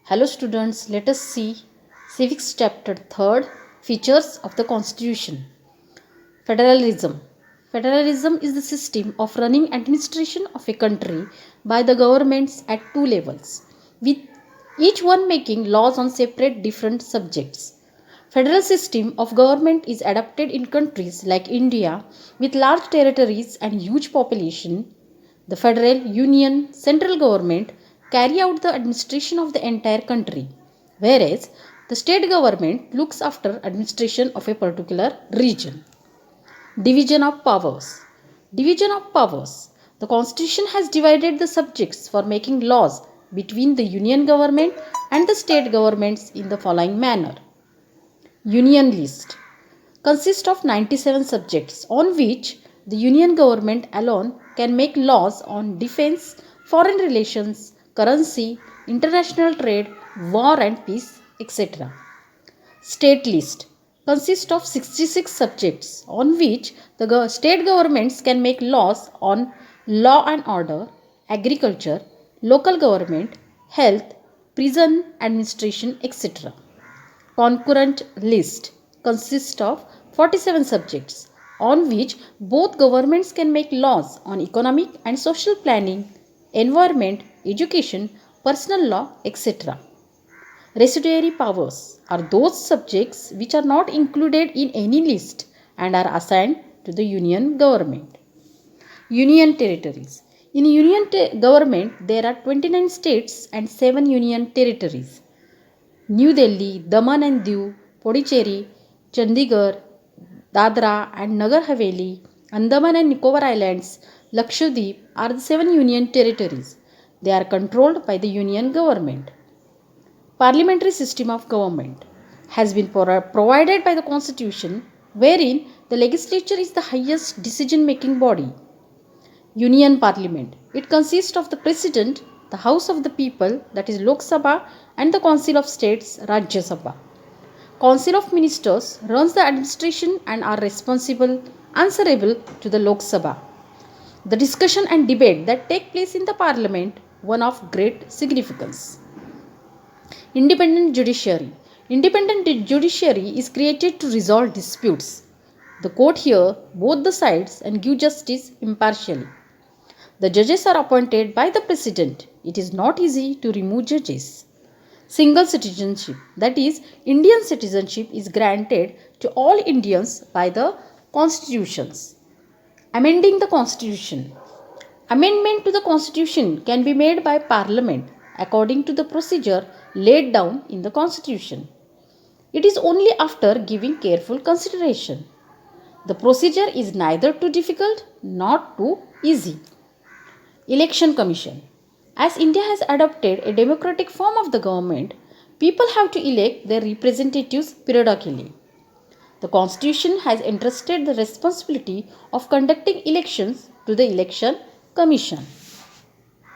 Hello students, let us see Civics chapter 3rd Features of the Constitution. Federalism. Federalism is the system of running administration of a country by the governments at two levels, with each one making laws on separate different subjects. Federal system of government is adopted in countries like India with large territories and huge population. The federal union central government carry out the administration of the entire country, whereas the state government looks after administration of a particular region. Division of powers. Division of powers. The constitution has divided the subjects for making laws between the union government and the state governments in the following manner. Union list consists of 97 subjects on which the union government alone can make laws on defense, foreign relations, currency, international trade, war and peace, etc. State list consists of 66 subjects on which the state governments can make laws on law and order, agriculture, local government, health, prison administration, etc. Concurrent list consists of 47 subjects on which both governments can make laws on economic and social planning, environment, education, personal law, etc. Residuary powers are those subjects which are not included in any list and are assigned to the union government. Union territories. In union government, there are 29 states and 7 union territories. New Delhi, Daman and Diu, Pondicherry, Chandigarh, Dadra and Nagar Haveli, Andaman and Nicobar Islands, Lakshadweep are the 7 union territories. They are controlled by the union government. Parliamentary system of government has been provided by the constitution, wherein the legislature is the highest decision making body. Union Parliament. It consists of the President, the House of the People, that is Lok Sabha, and the Council of States, Rajya Sabha. Council of Ministers runs the administration and are answerable to the Lok Sabha. The discussion and debate that take place in the Parliament, one of great significance. Independent Judiciary. Independent judiciary is created to resolve disputes. The court hears both the sides and give justice impartially. The judges are appointed by the President. It is not easy to remove judges. Single citizenship, that is, Indian citizenship is granted to all Indians by the constitutions. Amending the Constitution. Amendment to the Constitution can be made by Parliament according to the procedure laid down in the Constitution. It is only after giving careful consideration. The procedure is neither too difficult nor too easy. Election Commission. As India has adopted a democratic form of the government, people have to elect their representatives periodically. The Constitution has entrusted the responsibility of conducting elections to the Election Commission.